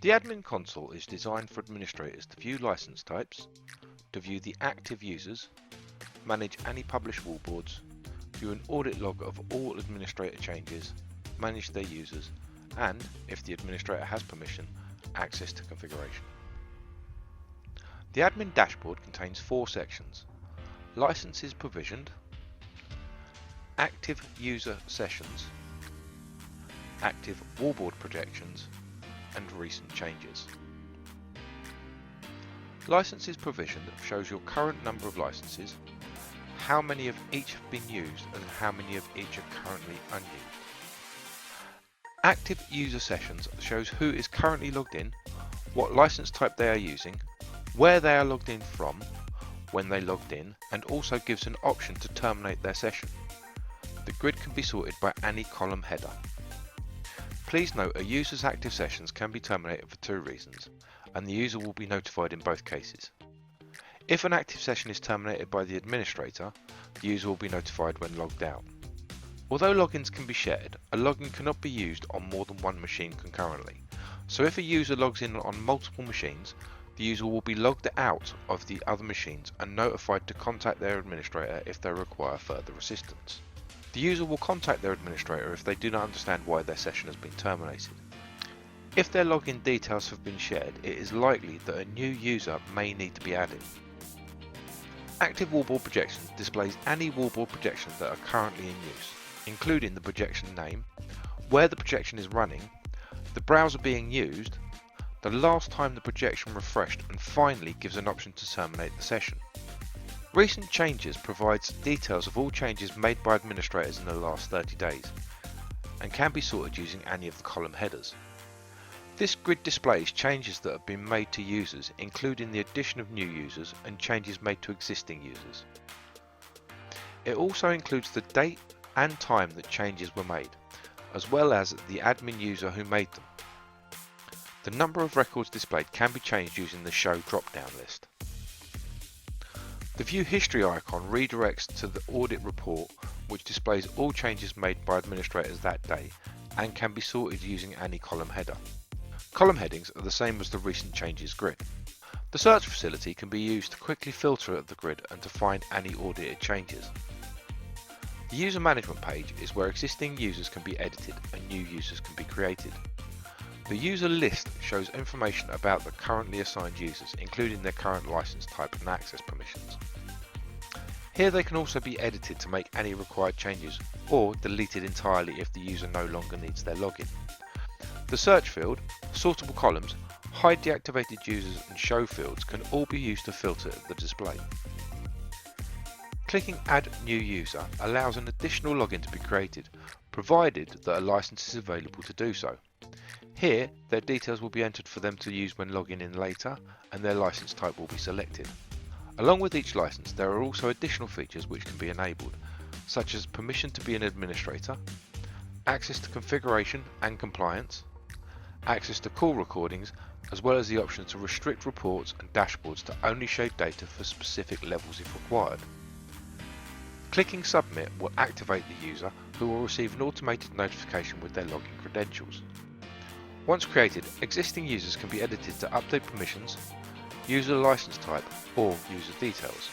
The admin console is designed for administrators to view license types, to view the active users, manage any published wallboards, view an audit log of all administrator changes, manage their users, and, if the administrator has permission, access to configuration. The admin dashboard contains 4 sections: licenses provisioned, active user sessions, active wallboard projections, and recent changes. Licenses provisioned shows your current number of licenses, how many of each have been used, and how many of each are currently unused. Active user sessions shows who is currently logged in, what license type they are using, where they are logged in from, when they logged in, and also gives an option to terminate their session. The grid can be sorted by any column header. Please note a user's active sessions can be terminated for 2 reasons, and the user will be notified in both cases. If an active session is terminated by the administrator, the user will be notified when logged out. Although logins can be shared, a login cannot be used on more than one machine concurrently. So if a user logs in on multiple machines, the user will be logged out of the other machines and notified to contact their administrator if they require further assistance. The user will contact their administrator if they do not understand why their session has been terminated. If their login details have been shared, it is likely that a new user may need to be added. Active wallboard projections displays any wallboard projections that are currently in use, including the projection name, where the projection is running, the browser being used, the last time the projection refreshed, and finally gives an option to terminate the session. Recent changes provides details of all changes made by administrators in the last 30 days and can be sorted using any of the column headers. This grid displays changes that have been made to users, including the addition of new users and changes made to existing users. It also includes the date and time that changes were made, as well as the admin user who made them. The number of records displayed can be changed using the Show drop-down list. The View History icon redirects to the audit report, which displays all changes made by administrators that day and can be sorted using any column header. Column headings are the same as the Recent Changes grid. The search facility can be used to quickly filter at the grid and to find any audited changes. The user management page is where existing users can be edited and new users can be created. The user list shows information about the currently assigned users, including their current license type and access permissions. Here they can also be edited to make any required changes, or deleted entirely if the user no longer needs their login. The search field, sortable columns, hide deactivated users and show fields can all be used to filter the display. Clicking Add New User allows an additional login to be created, provided that a license is available to do so. Here, their details will be entered for them to use when logging in later, and their license type will be selected. Along with each license, there are also additional features which can be enabled, such as permission to be an administrator, access to configuration and compliance, access to call recordings, as well as the option to restrict reports and dashboards to only show data for specific levels if required. Clicking Submit will activate the user, who will receive an automated notification with their login credentials. Once created, existing users can be edited to update permissions, user license type, or user details.